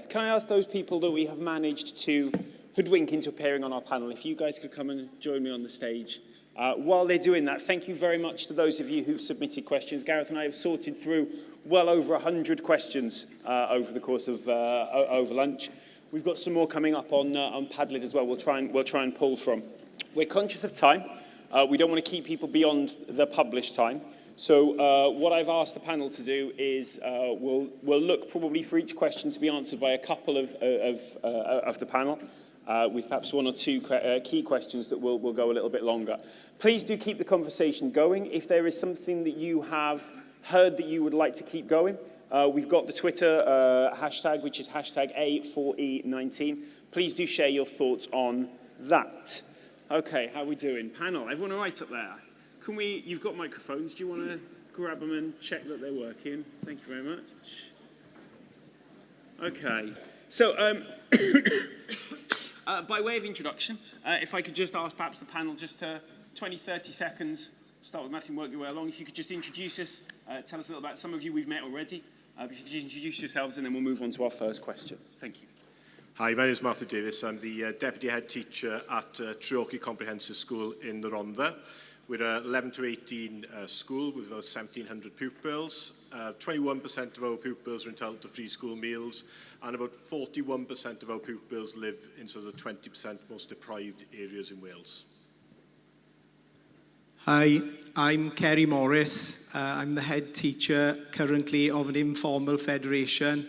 Can I ask those people that we have managed to hoodwink into appearing on our panel, if you guys could come and join me on the stage. While they're doing that, thank you very much to those of you who've submitted questions. Gareth and I have sorted through well over 100 questions over the course of over lunch. We've got some more coming up on Padlet as well. We'll try and pull from. We're conscious of time. We don't want to keep people beyond the published time. So what I've asked the panel to do is we'll look probably for each question to be answered by a couple of the panel, with perhaps one or two key questions that will go a little bit longer. Please do keep the conversation going. If there is something that you have heard that you would like to keep going, we've got the Twitter hashtag, which is hashtag A4E19. Please do share your thoughts on that. Okay, how are we doing? Panel, everyone all right up there? Can we, you've got microphones, do you want to grab them and check that they're working? Thank you very much. Okay, so by way of introduction, if I could just ask perhaps the panel just to 20, 30 seconds, start with Matthew and work your way along. If you could just introduce us, tell us a little about some of you we've met already. If you could just introduce yourselves and then we'll move on to our first question. Thank you. Hi, my name is Matthew Davis. I'm the Deputy Head Teacher at Treorchy Comprehensive School in the Rhondda. We're an 11 to 18 school with about 1,700 pupils. 21% of our pupils are entitled to free school meals, and about 41% of our pupils live in sort of the 20% most deprived areas in Wales. Hi, I'm Kerry Morris. I'm the head teacher currently of an informal federation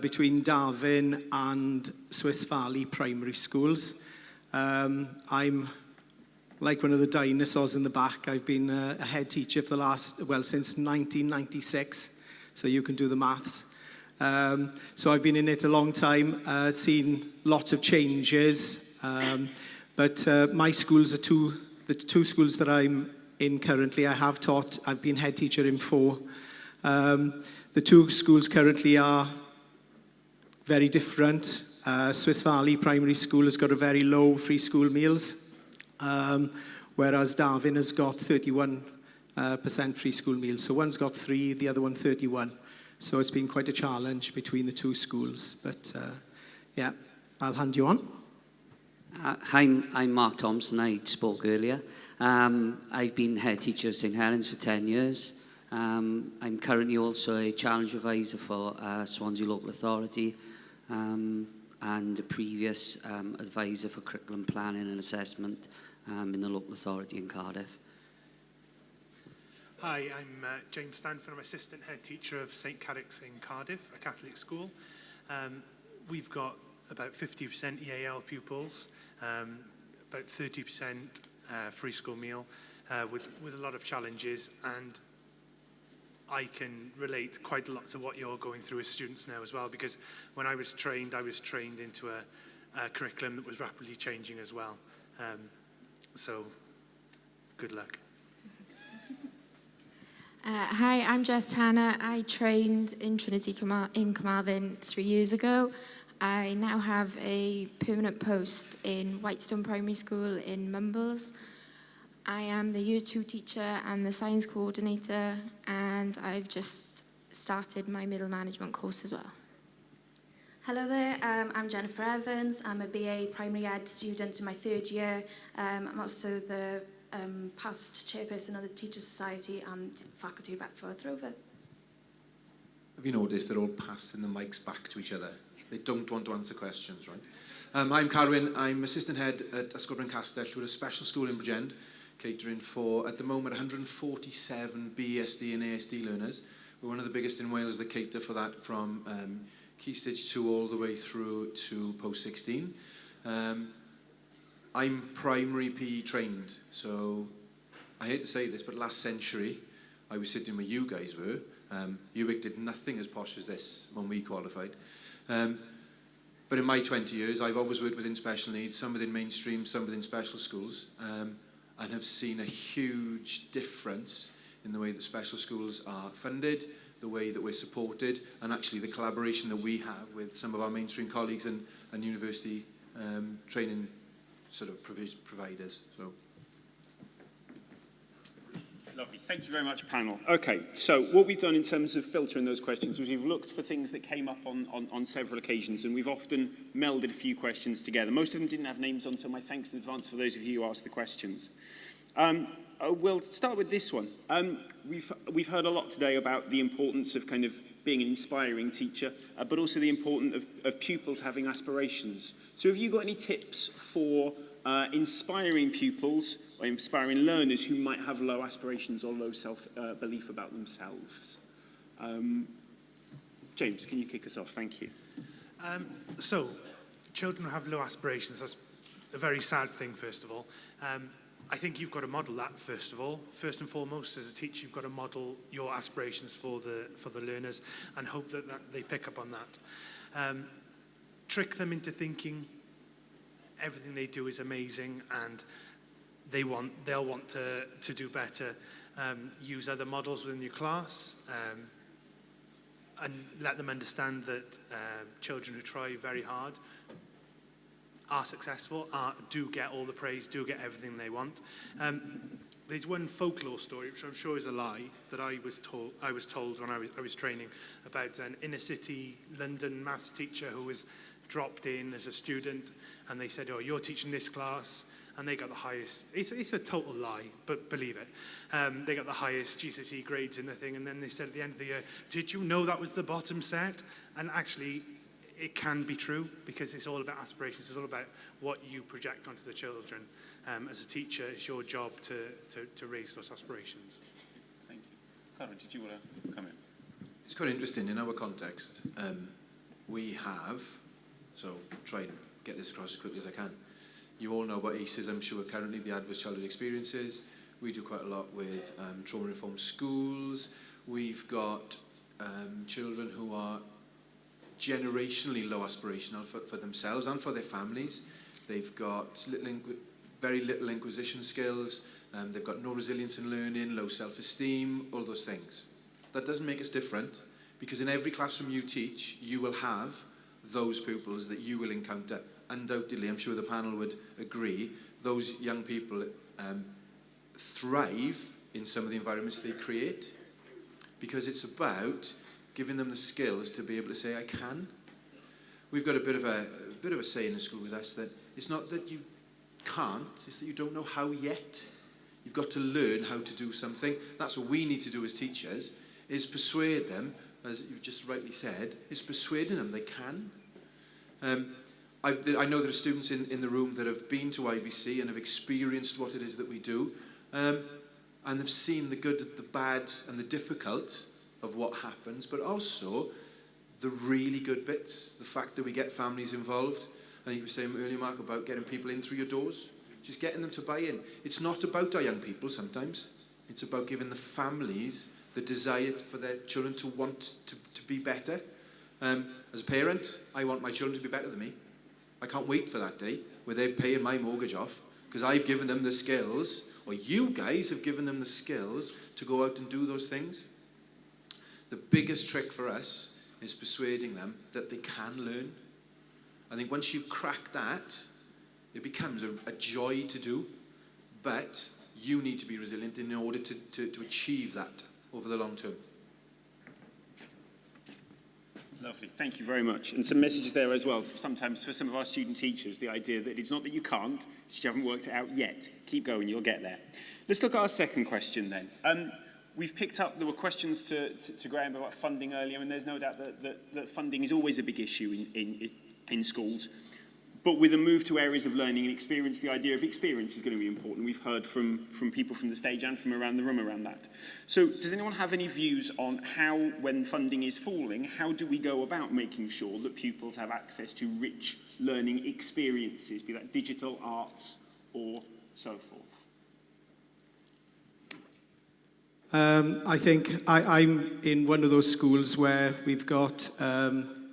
between Darwin and Swiss Valley primary schools. I'm like one of the dinosaurs in the back. I've been a head teacher for the last, well, since 1996, so you can do the maths. So I've been in it a long time, seen lots of changes, but my schools are the two schools that I'm in currently. I've been head teacher in 4. The two schools currently are very different. Swiss Valley Primary School has got a very low free school meals, whereas Darwin has got 31% free school meals. So one's got 3, the other one 31. So it's been quite a challenge between the two schools. But yeah, I'll hand you on. Hi, I'm Mark Thompson. I spoke earlier. I've been head teacher of St Helens for 10 years. I'm currently also a challenge advisor for Swansea Local Authority, and a previous advisor for curriculum planning and assessment in the local authority in Cardiff. Hi, I'm James Stanford. I'm assistant head teacher of St Cadoc's in Cardiff, a Catholic school. We've got about 50% EAL pupils, about 30% free school meal, with a lot of challenges, and I can relate quite a lot to what you're going through as students now as well, because when I was trained into a curriculum that was rapidly changing as well. So, good luck. Hi, I'm Jess Hannah. I trained in Trinity in Carmarthen 3 years ago. I now have a permanent post in Whitestone Primary School in Mumbles. I am the Year 2 teacher and the science coordinator, and I've just started my middle management course as well. Hello there, I'm Jennifer Evans. I'm a BA Primary Ed student in my 3rd year. I'm also the past chairperson of the Teachers Society and faculty rep for Athrofa. Have you noticed they're all passing the mics back to each other? They don't want to answer questions, right? I'm Carwyn. I'm assistant head at Ysgol Bryn Castell. We're a special school in Bridgend, catering for, at the moment, 147 BSD and ASD learners. We're one of the biggest in Wales that cater for that, from Key Stage 2 all the way through to post-16. I'm primary PE trained, so I hate to say this, but last century, I was sitting where you guys were. UWTSD did nothing as posh as this when we qualified. But in my 20 years, I've always worked within special needs, some within mainstream, some within special schools, and have seen a huge difference in the way that special schools are funded, the way that we're supported, and actually the collaboration that we have with some of our mainstream colleagues and university training sort of providers. So, Lovely. Thank you very much, panel. Okay, so what we've done in terms of filtering those questions was we've looked for things that came up on several occasions, and we've often melded a few questions together. Most of them didn't have names on, so my thanks in advance for those of you who asked the questions. We'll start with this one. We've heard a lot today about the importance of kind of being an inspiring teacher, but also the importance of pupils having aspirations. So have you got any tips for inspiring pupils or inspiring learners who might have low aspirations or low self-belief about themselves? James, can you kick us off? Thank you. So, children who have low aspirations, that's a very sad thing, first of all. I think you've got to model that, first of all. First and foremost, as a teacher, you've got to model your aspirations for the learners and hope that they pick up on that. Trick them into thinking everything they do is amazing and they'll want to do better. Use other models within your class and let them understand that children who try very hard are successful, do get all the praise, do get everything they want. There's one folklore story, which I'm sure is a lie, that I was told when I was training, about an inner city London maths teacher who was dropped in as a student, and they said, oh, you're teaching this class, and they got the highest. It's a total lie, but believe it. They got the highest GCSE grades in the thing, and then they said at the end of the year, did you know that was the bottom set? And actually, it can be true, because it's all about aspirations. It's all about what you project onto the children. As a teacher, it's your job to raise those aspirations. Thank you. Clara, did you want to come in? It's quite interesting. In our context, we have, so try and get this across as quickly as I can. You all know about ACEs, I'm sure, currently, the Adverse Childhood Experiences. We do quite a lot with trauma-informed schools. We've got children who are generationally low aspirational for themselves and for their families. They've got very little inquisition skills. They've got no resilience in learning, low self-esteem, all those things. That doesn't make us different, because in every classroom you teach, you will have those pupils that you will encounter. Undoubtedly, I'm sure the panel would agree, those young people thrive in some of the environments they create, because it's about giving them the skills to be able to say, I can. We've got a bit of a saying in the school with us that it's not that you can't, it's that you don't know how yet. You've got to learn how to do something. That's what we need to do as teachers, is persuade them, as you've just rightly said, is persuading them they can. I know there are students in the room that have been to IBC and have experienced what it is that we do, and they've seen the good, the bad, and the difficult of what happens, but also the really good bits, the fact that we get families involved. I think you were saying earlier, Mark, about getting people in through your doors, just getting them to buy in. It's not about our young people sometimes. It's about giving the families the desire for their children to want to be better. As a parent, I want my children to be better than me. I can't wait for that day where they're paying my mortgage off, because I've given them the skills, or you guys have given them the skills to go out and do those things. The biggest trick for us is persuading them that they can learn. I think once you've cracked that, it becomes a joy to do, but you need to be resilient in order to achieve that over the long term. Lovely, thank you very much. And some messages there as well, sometimes for some of our student teachers, the idea that it's not that you can't, it's just you haven't worked it out yet. Keep going, you'll get there. Let's look at our second question then. We've picked up, there were questions to Graham about funding earlier, and there's no doubt that funding is always a big issue in schools. But with a move to areas of learning and experience, the idea of experience is going to be important. We've heard from people from the stage and from around the room around that. So does anyone have any views on how, when funding is falling, how do we go about making sure that pupils have access to rich learning experiences, be that digital, arts, or so forth? I think I'm in one of those schools where we've got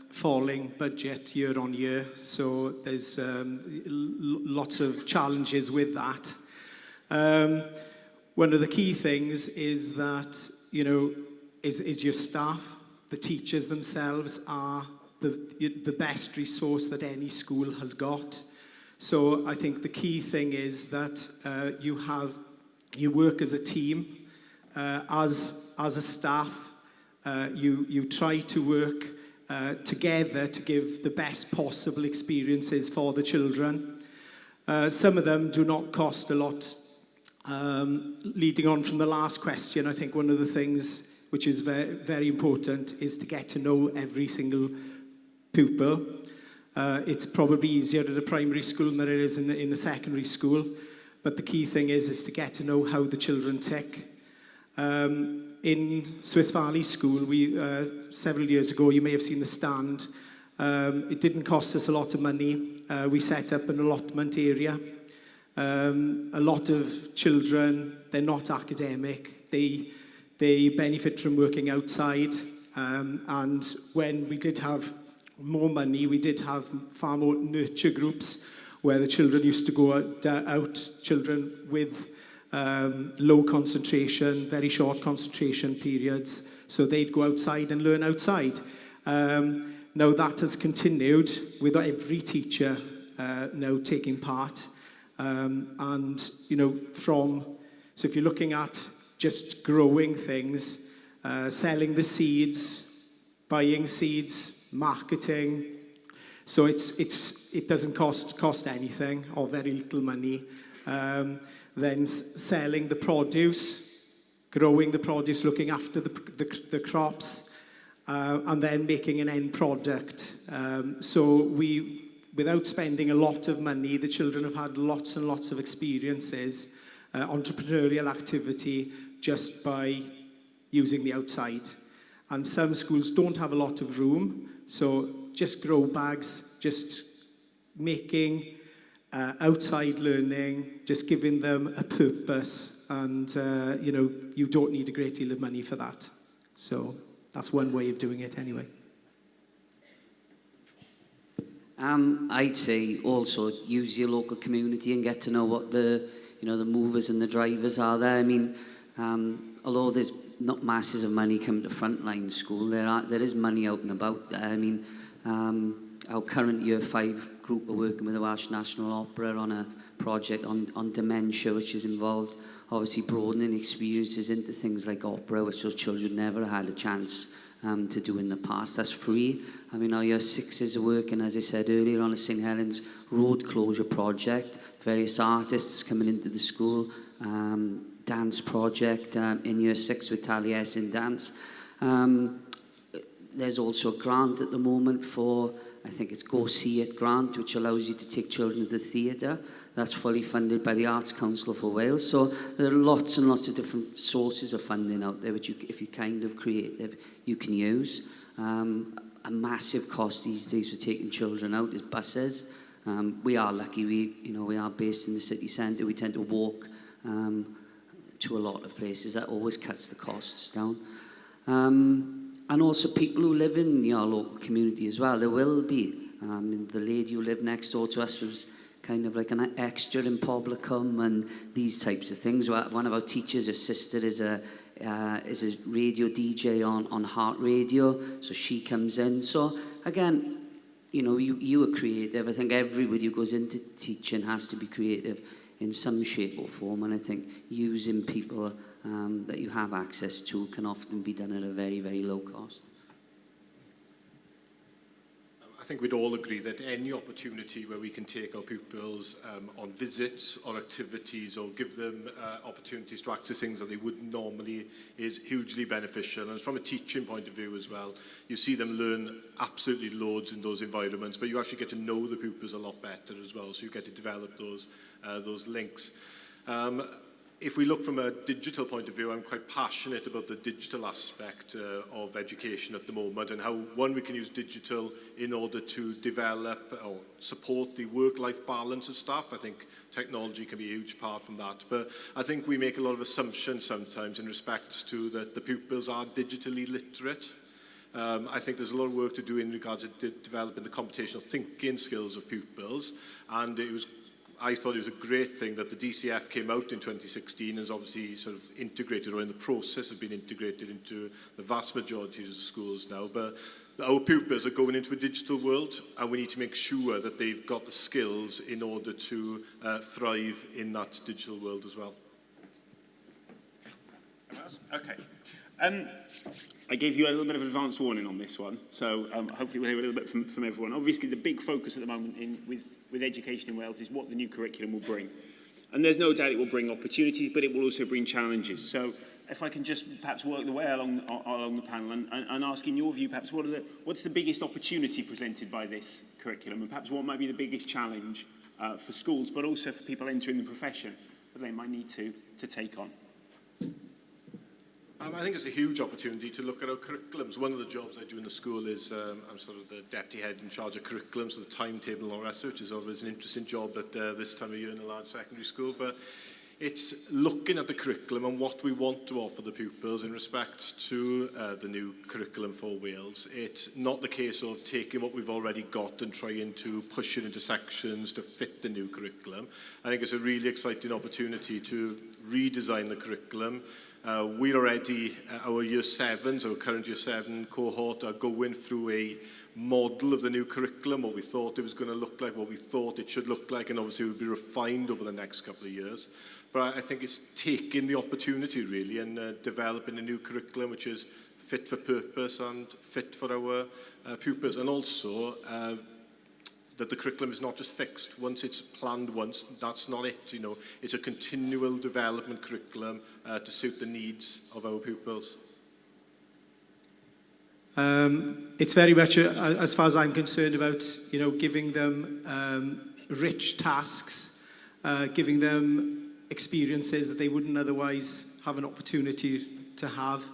falling budget year on year, so there's lots of challenges with that. One of the key things is that, is your staff. The teachers themselves are the best resource that any school has got. So I think the key thing is that you work as a team. as a staff, you try to work together to give the best possible experiences for the children. Some of them do not cost a lot. Leading on from the last question, I think one of the things which is very, very important is to get to know every single pupil. It's probably easier at a primary school than it is in a secondary school, but the key thing is to get to know how the children tick. In Swiss Valley School, several years ago, you may have seen the stand. It didn't cost us a lot of money. We set up an allotment area. A lot of children, they're not academic. They benefit from working outside. And when we did have more money, we did have far more nurture groups where the children used to go out, children with low concentration, very short concentration periods. So they'd go outside and learn outside. Now that has continued with every teacher now taking part. And, you know, so if you're looking at just growing things, selling the seeds, buying seeds, marketing, so it doesn't cost anything or very little money. Then selling the produce, growing the produce, looking after the crops, and then making an end product. So without spending a lot of money, the children have had lots and lots of experiences, entrepreneurial activity, just by using the outside. And some schools don't have a lot of room, so just grow bags, just making outside learning, just giving them a purpose, and you know, you don't need a great deal of money for that. So that's one way of doing it anyway. I'd say also use your local community and get to know what the movers and the drivers are there. I mean, although there's not masses of money coming to frontline school, there is money out and about. I mean, our current Year 5 group are working with the Welsh National Opera on a project on dementia, which is involved obviously broadening experiences into things like opera, which those children never had a chance to do in the past. That's free. I mean, our Year 6s are working, as I said earlier, on a St Helens road closure project. Various artists coming into the school. Dance project in Year 6 with Taliesin Dance. There's also a grant at the moment for, I think it's Go See It grant, which allows you to take children to the theatre. That's fully funded by the Arts Council for Wales. So there are lots and lots of different sources of funding out there, which if you're kind of creative, you can use. A massive cost these days for taking children out is buses. We are lucky. We are based in the city centre. We tend to walk to a lot of places. That always cuts the costs down. And also people who live in your local community as well. There will be. The lady who lived next door to us was kind of like an extra in Poblicum and these types of things. One of our teachers, her sister, is a radio DJ on Heart Radio, so she comes in. So again, you are creative. I think everybody who goes into teaching has to be creative in some shape or form, and I think using people that you have access to can often be done at a very, very low cost. I think we'd all agree that any opportunity where we can take our pupils on visits or activities or give them opportunities to access things that they wouldn't normally is hugely beneficial. And from a teaching point of view as well, you see them learn absolutely loads in those environments, but you actually get to know the pupils a lot better as well, so you get to develop those links. If we look from a digital point of view, I'm quite passionate about the digital aspect of education at the moment and how, one, we can use digital in order to develop or support the work-life balance of staff. I think technology can be a huge part from that. But I think we make a lot of assumptions sometimes in respects to that the pupils are digitally literate. I think there's a lot of work to do in regards to developing the computational thinking skills of pupils, and I thought it was a great thing that the DCF came out in 2016 and is obviously sort of integrated, or in the process of being integrated into the vast majority of the schools now. But our pupils are going into a digital world, and we need to make sure that they've got the skills in order to thrive in that digital world as well. Anyone else? Okay. I gave you a little bit of advance warning on this one, so hopefully we'll hear a little bit from everyone. Obviously, the big focus at the moment with education in Wales is what the new curriculum will bring. And there's no doubt it will bring opportunities, but it will also bring challenges. So if I can just perhaps work the way along the panel and ask, in your view, perhaps what's the biggest opportunity presented by this curriculum, and perhaps what might be the biggest challenge for schools, but also for people entering the profession that they might need to take on? I think it's a huge opportunity to look at our curriculums. One of the jobs I do in the school is I'm sort of the deputy head in charge of curriculum, so the timetable and all the rest of it, which is always an interesting job at this time of year in a large secondary school. But it's looking at the curriculum and what we want to offer the pupils in respect to the new curriculum for Wales. It's not the case of taking what we've already got and trying to push it into sections to fit the new curriculum. I think it's a really exciting opportunity to redesign the curriculum. We're already, our year 7s, our current year 7 cohort are going through a model of the new curriculum, what we thought it was going to look like, what we thought it should look like, and obviously it will be refined over the next couple of years. But I think it's taking the opportunity really and developing a new curriculum which is fit for purpose and fit for our pupils, and also that the curriculum is not just fixed. Once it's planned once, that's not it. You know, it's a continual development curriculum to suit the needs of our pupils. It's very much, as far as I'm concerned, about giving them rich tasks, giving them experiences that they wouldn't otherwise have an opportunity to have.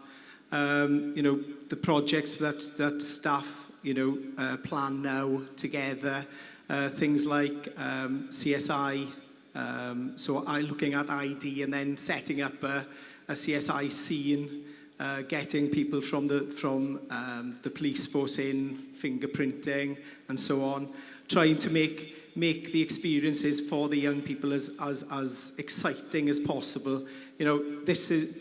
The projects that staff plan now together, things like CSI, so looking at ID and then setting up a CSI scene, getting people from the police force in, fingerprinting and so on, trying to make the experiences for the young people as exciting as possible. This is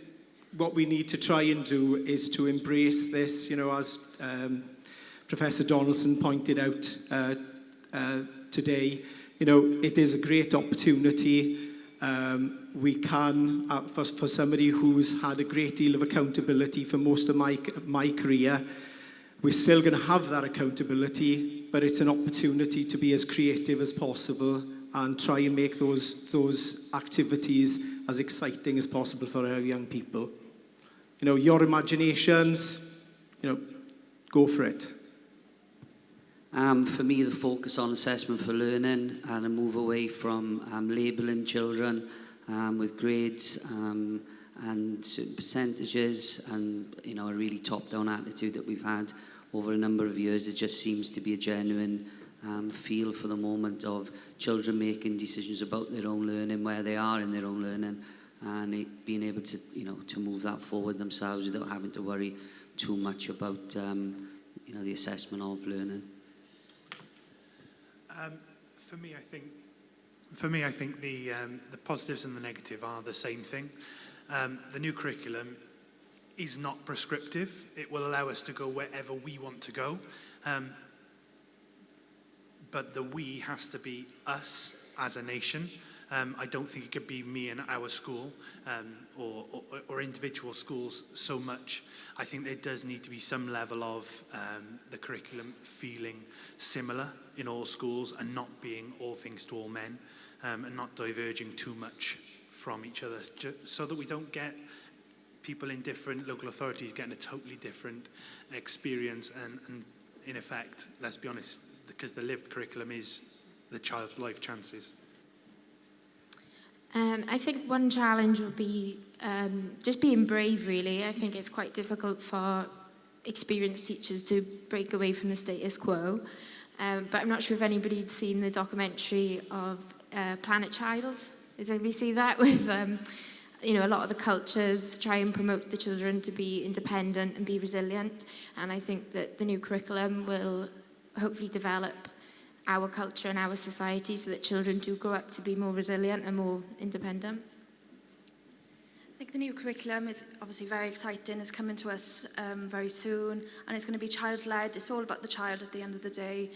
what we need to try and do, is to embrace this, as Professor Donaldson pointed out today. It is a great opportunity. We can, for somebody who's had a great deal of accountability for most of my career, we're still going to have that accountability, but it's an opportunity to be as creative as possible and try and make those activities as exciting as possible for our young people. Your imaginations, go for it. For me, the focus on assessment for learning and a move away from labelling children with grades and certain percentages and a really top-down attitude that we've had over a number of years. It just seems to be a genuine feel for the moment of children making decisions about their own learning, where they are in their own learning, and being able to to move that forward themselves without having to worry too much about the assessment of learning. For me, I think the positives and the negative are the same thing. The new curriculum is not prescriptive. It will allow us to go wherever we want to go. But the we has to be us as a nation. I don't think it could be me and our school or individual schools so much. I think there does need to be some level of the curriculum feeling similar in all schools and not being all things to all men, and not diverging too much from each other, so that we don't get people in different local authorities getting a totally different experience and in effect, let's be honest, because the lived curriculum is the child's life chances. I think one challenge would be just being brave, really. I think it's quite difficult for experienced teachers to break away from the status quo. But I'm not sure if anybody'd seen the documentary of Planet Child. Did anybody see that? With a lot of the cultures try and promote the children to be independent and be resilient. And I think that the new curriculum will hopefully develop our culture and our society so that children do grow up to be more resilient and more independent. I think the new curriculum is obviously very exciting. It's coming to us very soon, and it's going to be child-led. It's all about the child at the end of the day,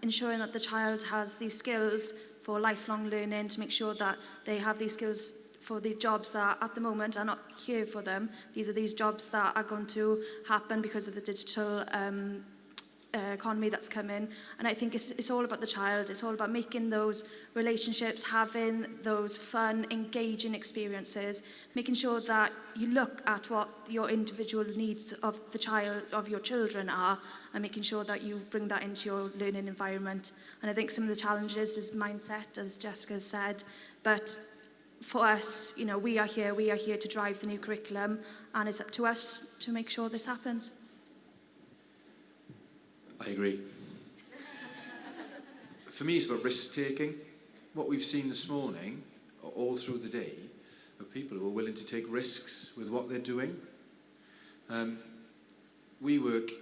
ensuring that the child has these skills for lifelong learning, to make sure that they have these skills for the jobs that at the moment are not here for them. These are these jobs that are going to happen because of the digital economy that's coming. And I think it's all about the child. It's all about making those relationships, having those fun, engaging experiences, making sure that you look at what your individual needs of the child, of your children are, and making sure that you bring that into your learning environment. And I think some of the challenges is mindset, as Jessica said, but for us, you know, we are here to drive the new curriculum, and it's up to us to make sure this happens. I agree. For me, it's about risk-taking. What we've seen this morning, all through the day, are people who are willing to take risks with what they're doing. I work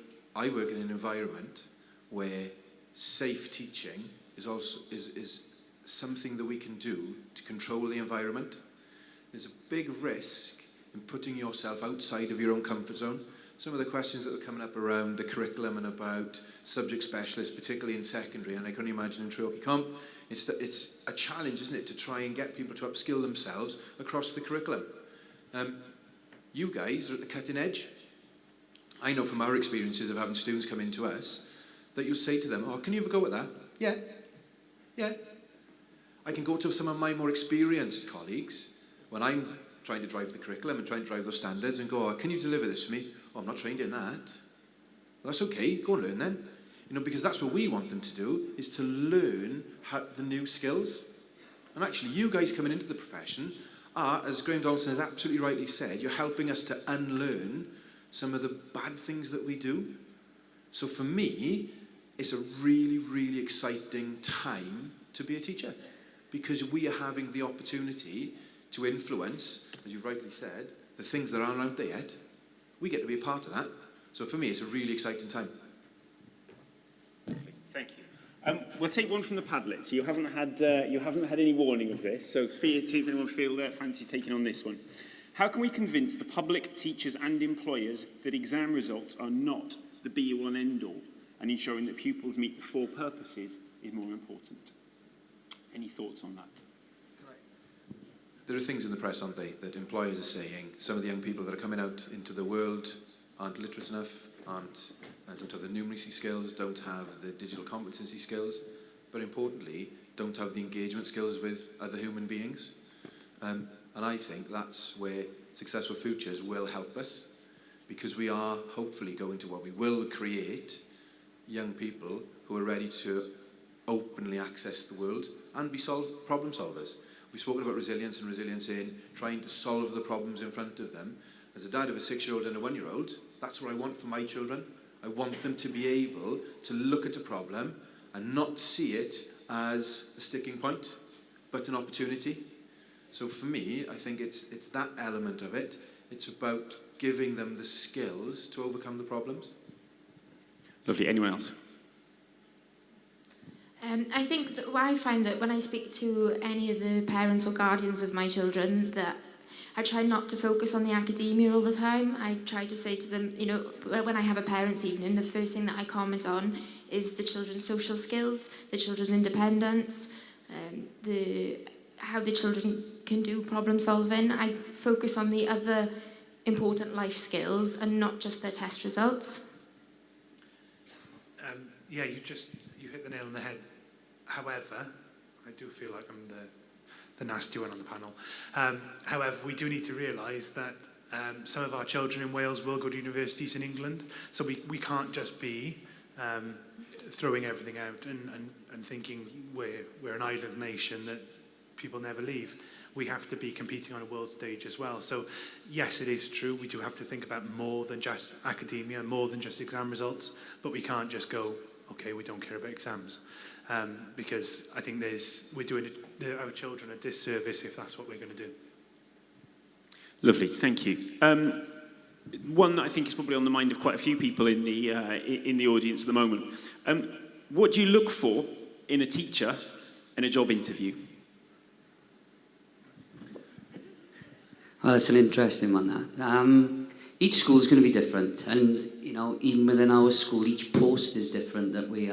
in an environment where safe teaching is something that we can do to control the environment. There's a big risk in putting yourself outside of your own comfort zone. Some of the questions that are coming up around the curriculum and about subject specialists, particularly in secondary, and I can only imagine in Treorchy Comp, it's a challenge, isn't it, to try and get people to upskill themselves across the curriculum. You guys are at the cutting edge. I know from our experiences of having students come into us that you'll say to them, oh, can you have a go at that? Yeah. I can go to some of my more experienced colleagues when I'm trying to drive the curriculum and trying to drive those standards and go, oh, can you deliver this to me? Oh, I'm not trained in that. Well, that's okay, go and learn then. You know, because that's what we want them to do, is to learn the new skills. And actually, you guys coming into the profession are, as Graham Donaldson has absolutely rightly said, you're helping us to unlearn some of the bad things that we do. So for me, it's a really, really exciting time to be a teacher, because we are having the opportunity to influence, as you've rightly said, the things that aren't out there yet. We get to be a part of that. So for me, it's a really exciting time. Thank you. We'll take one from the Padlets. You haven't had any warning of this, so see if anyone fancies taking on this one. How can we convince the public, teachers and employers that exam results are not the be-all and end-all, and ensuring that pupils meet the four purposes is more important? Any thoughts on that? There are things in the press, aren't they, that employers are saying some of the young people that are coming out into the world aren't literate enough, don't have the numeracy skills, don't have the digital competency skills, but importantly, don't have the engagement skills with other human beings. And I think that's where Successful Futures will help us, because we are hopefully going to what we will create young people who are ready to openly access the world and be problem solvers. We've spoken about resilience and resilience in trying to solve the problems in front of them. As a dad of a 6-year-old and a 1-year-old, that's what I want for my children. I want them to be able to look at a problem and not see it as a sticking point, but an opportunity. So for me, I think it's that element of it. It's about giving them the skills to overcome the problems. Lovely. Anyone else? I think that I find that when I speak to any of the parents or guardians of my children, that I try not to focus on the academia all the time. I try to say to them, you know, when I have a parents' evening, the first thing that I comment on is the children's social skills, the children's independence, how the children can do problem solving. I focus on the other important life skills and not just their test results. Yeah, you hit the nail on the head. However, I do feel like I'm the nasty one on the panel. However, we do need to realise that some of our children in Wales will go to universities in England, so we can't just be throwing everything out and thinking we're an island nation that people never leave. We have to be competing on a world stage as well. So yes, it is true, we do have to think about more than just academia, more than just exam results, but we can't just go, okay, we don't care about exams. Because I think we're doing our children a disservice if that's what we're going to do. Lovely, thank you. One that I think is probably on the mind of quite a few people in the audience at the moment. What do you look for in a teacher in a job interview? Well, that's an interesting one, that. Each school is going to be different, and you know, even within our school, each post is different that we're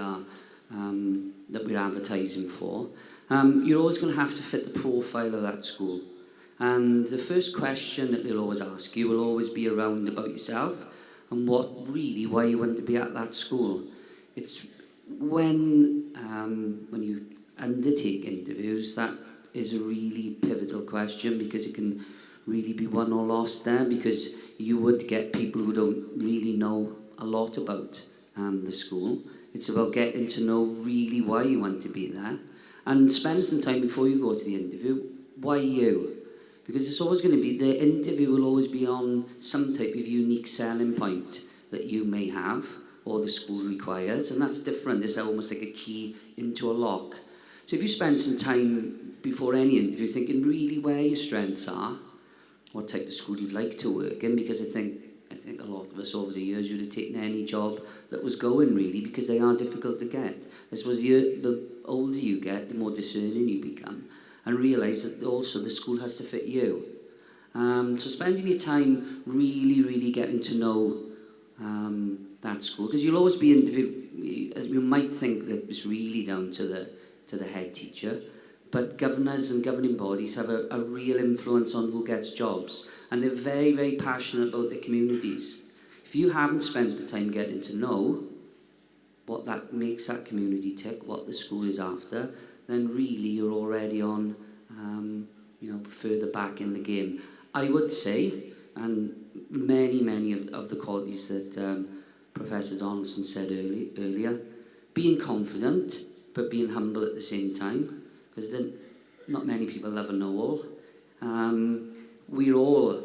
advertising for. You're always going to have to fit the profile of that school. And the first question that they'll always ask you will always be around about yourself and why you want to be at that school. It's when you undertake interviews, that is a really pivotal question, because it can really be won or lost there, because you would get people who don't really know a lot about the school. It's about getting to know really why you want to be there, and spend some time before you go to the interview. Why you? Because it's always going to be, the interview will always be on some type of unique selling point that you may have or the school requires, and that's different. It's almost like a key into a lock. So if you spend some time before any interview thinking really where your strengths are, what type of school you'd like to work in, because I think a lot of us over the years would have taken any job that was going, really, because they are difficult to get. I suppose the older you get, the more discerning you become, and realise that also the school has to fit you. So spending your time really getting to know that school, because you'll always be you might think that it's really down to the head teacher, but governors and governing bodies have a real influence on who gets jobs, and they're very passionate about their communities. If you haven't spent the time getting to know what that makes that community tick, what the school is after, then really you're already on further back in the game. I would say, and many of the qualities that Professor Donaldson said earlier, being confident but being humble at the same time, because not many people love a know-all. We're all,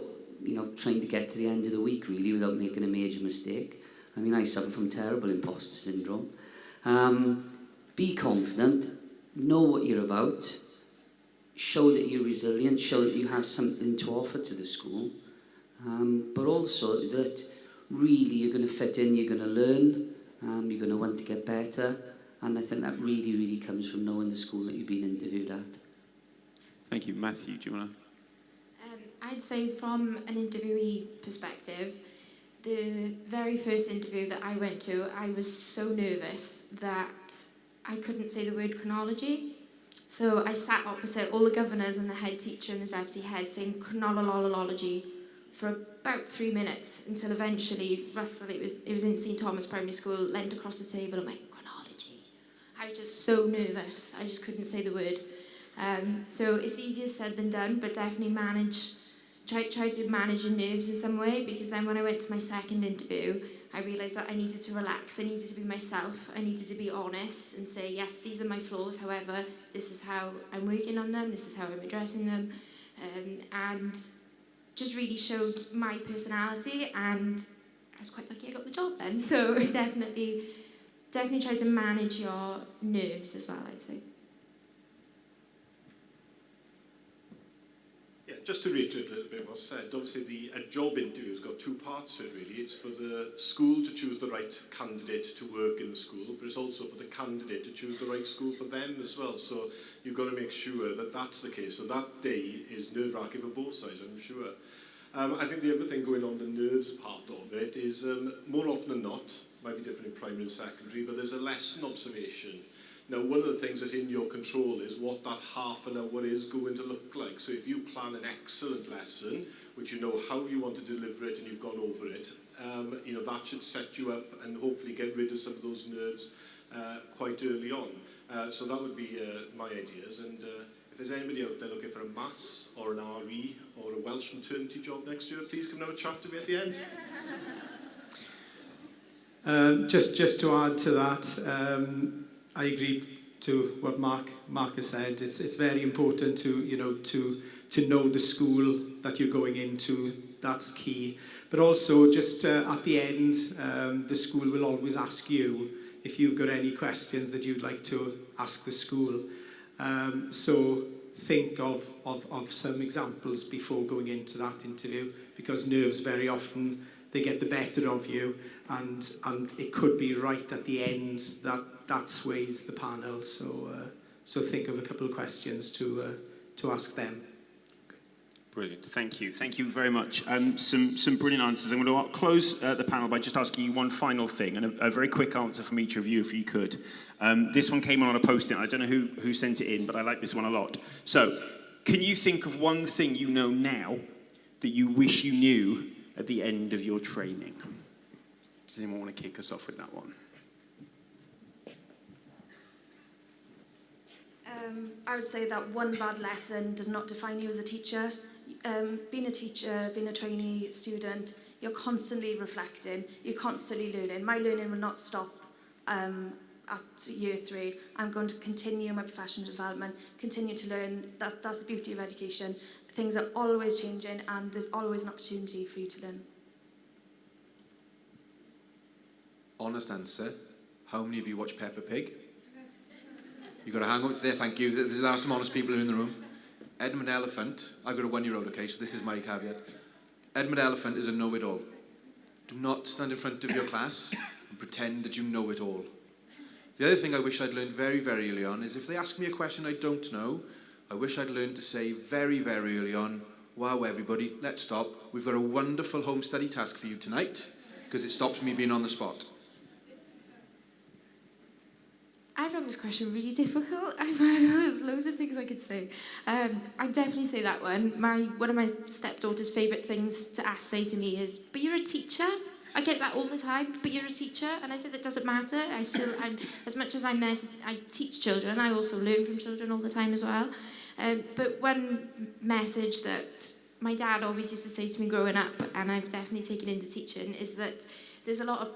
trying to get to the end of the week, really, without making a major mistake. I mean, I suffer from terrible imposter syndrome. Be confident, know what you're about, show that you're resilient, show that you have something to offer to the school, but also that really you're going to fit in, you're going to learn, you're going to want to get better, and I think that really comes from knowing the school that you've been interviewed at. Thank you. Matthew, do you want to? I'd say from an interviewee perspective, the very first interview that I went to, I was so nervous that I couldn't say the word chronology. So I sat opposite all the governors and the head teacher and the deputy head saying chronology for about 3 minutes, until eventually Russell, it was in St Thomas Primary School, leant across the table and went, chronology. I was just so nervous, I just couldn't say the word. So it's easier said than done, but definitely try to manage your nerves in some way, because then when I went to my second interview, I realised that I needed to relax, I needed to be myself, I needed to be honest and say, yes, these are my flaws, however, this is how I'm working on them, this is how I'm addressing them, and just really showed my personality, and I was quite lucky I got the job then. So definitely try to manage your nerves as well, I'd say. Yeah, just to reiterate a little bit what's said, obviously a job interview has got two parts to it, really. It's for the school to choose the right candidate to work in the school, but it's also for the candidate to choose the right school for them as well. So you've got to make sure that that's the case. So that day is nerve-wracking for both sides, I'm sure. I think the other thing going on the nerves part of it is more often than not, might be different in primary and secondary, but there's a lesson observation. Now, one of the things that's in your control is what that half an hour is going to look like. So if you plan an excellent lesson, which you know how you want to deliver it and you've gone over it, that should set you up and hopefully get rid of some of those nerves quite early on. So that would be my ideas. And if there's anybody out there looking for a maths or an RE or a Welsh maternity job next year, please come and have a chat to me at the end. Just to add to that, I agree to what Mark has said. It's very important to know the school that you're going into. That's key. But also, just at the end, the school will always ask you if you've got any questions that you'd like to ask the school. So think of some examples before going into that interview, because nerves very often, they get the better of you, and it could be right at the end that sways the panel. So think of a couple of questions to ask them. Brilliant. Thank you. Thank you very much. Some brilliant answers. I'm going to close the panel by just asking you one final thing, and a very quick answer from each of you, if you could. This one came on a post-it. I don't know who sent it in, but I like this one a lot. So, Can you think of one thing you know now that you wish you knew at the end of your training? Does anyone want to kick us off with that one? I would say that one bad lesson does not define you as a teacher. Being a teacher, being a trainee student, you're constantly reflecting, you're constantly learning. My learning will not stop at year 3. I'm going to continue my professional development, continue to learn. That's the beauty of education. Things are always changing and there's always an opportunity for you to learn. Honest answer, how many of you watch Peppa Pig? You've got to hang out there, thank you. There are some honest people in the room. Edmund Elephant, I've got a 1-year-old, okay, so this is my caveat. Edmund Elephant is a know-it-all. Do not stand in front of your class and pretend that you know it all. The other thing I wish I'd learned very, very early on is if they ask me a question I don't know, I wish I'd learned to say very, very early on, wow, everybody, let's stop. We've got a wonderful home study task for you tonight, because it stops me being on the spot. I found this question really difficult. There's loads of things I could say. I'd definitely say that one. One of my stepdaughter's favourite things to say to me is, but you're a teacher. I get that all the time, but you're a teacher. And I said, that doesn't matter. I'm as much as I'm there I teach children, I also learn from children all the time as well. But one message that my dad always used to say to me growing up, and I've definitely taken into teaching, is that there's a lot of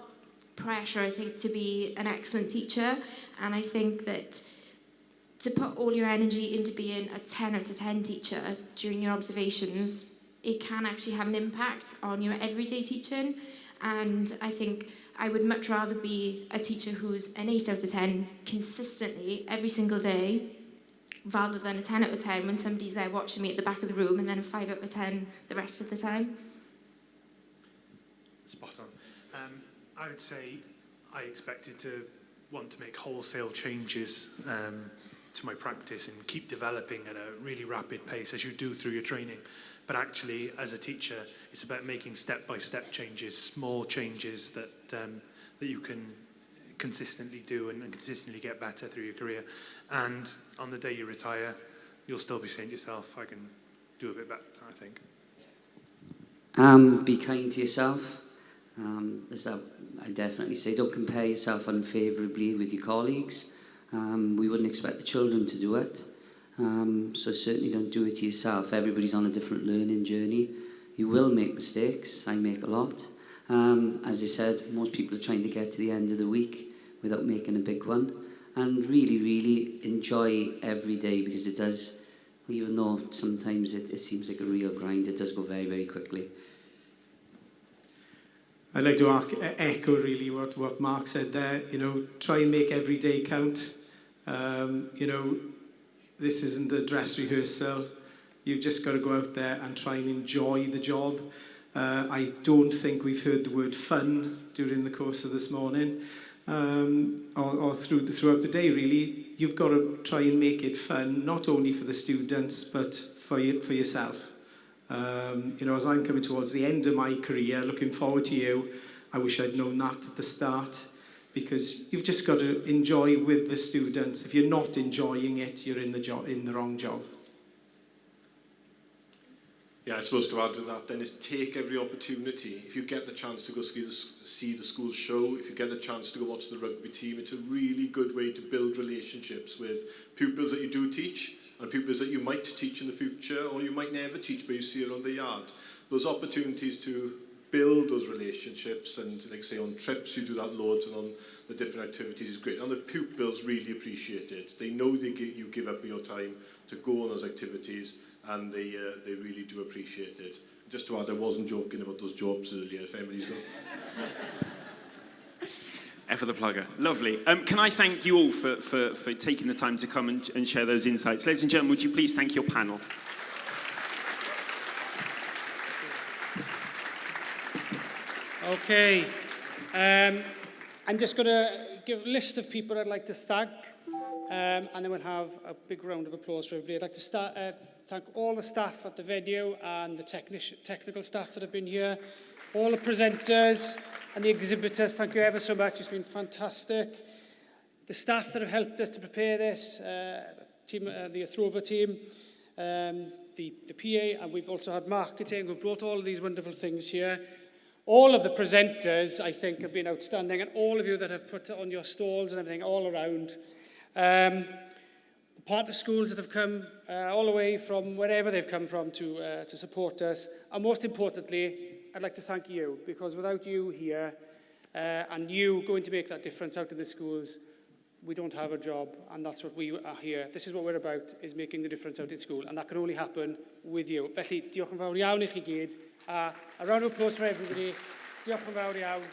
pressure, I think, to be an excellent teacher, and I think that to put all your energy into being a 10 out of 10 teacher during your observations, it can actually have an impact on your everyday teaching, and I think I would much rather be a teacher who's an 8 out of 10 consistently every single day, rather than a 10 out of 10 when somebody's there watching me at the back of the room and then a 5 out of 10 the rest of the time. Spot on. I would say I expected to want to make wholesale changes to my practice and keep developing at a really rapid pace as you do through your training. But actually, as a teacher, it's about making step-by-step changes, small changes that you can consistently do and consistently get better through your career. And on the day you retire, you'll still be saying to yourself, I can do a bit better, I think. Be kind to yourself. I definitely say don't compare yourself unfavourably with your colleagues. We wouldn't expect the children to do it. So certainly don't do it to yourself. Everybody's on a different learning journey. You will make mistakes. I make a lot. As I said, most people are trying to get to the end of the week without making a big one. And really, really enjoy every day, because it does, even though sometimes it seems like a real grind, it does go very, very quickly. I'd like to echo really what Mark said there. You know, try and make every day count. You know, this isn't a dress rehearsal. You've just got to go out there and try and enjoy the job. I don't think we've heard the word fun during the course of this morning, or throughout the day, really. You've got to try and make it fun, not only for the students, but for yourself. You know, as I'm coming towards the end of my career, looking forward to you, I wish I'd known that at the start, because you've just got to enjoy with the students. If you're not enjoying it, you're in the wrong job. Yeah, I suppose to add to that then is take every opportunity. If you get the chance to go see the school show, if you get the chance to go watch the rugby team, it's a really good way to build relationships with pupils that you do teach, and pupils that you might teach in the future, or you might never teach, but you see around the yard. Those opportunities to build those relationships, and like say on trips you do that loads, and on the different activities is great. And the pupils really appreciate it. They know you give up your time to go on those activities, and they really do appreciate it. Just to add, I wasn't joking about those jobs earlier, if anybody's got... F for the plugger. Lovely. Can I thank you all for taking the time to come and share those insights. Ladies and gentlemen, would you please thank your panel? Okay. I'm just going to give a list of people I'd like to thank, and then we'll have a big round of applause for everybody. I'd like to thank all the staff at the venue and the technical staff that have been here, all the presenters and the exhibitors. Thank you ever so much. It's been fantastic. The staff that have helped us to prepare this, the Athrofa team, the PA, and we've also had marketing who've brought all of these wonderful things here. All of the presenters, I think, have been outstanding, and all of you that have put on your stalls and everything all around. The partner schools that have come all the way from wherever they've come from to support us. And most importantly, I'd like to thank you, because without you here and you going to make that difference out in the schools, we don't have a job, and that's what we are here. This is what we're about, is making the difference out in school, and that can only happen with you. Felly, diolch yn fawr iawn i chi gyd, a round of applause for everybody. Diolch yn fawr iawn.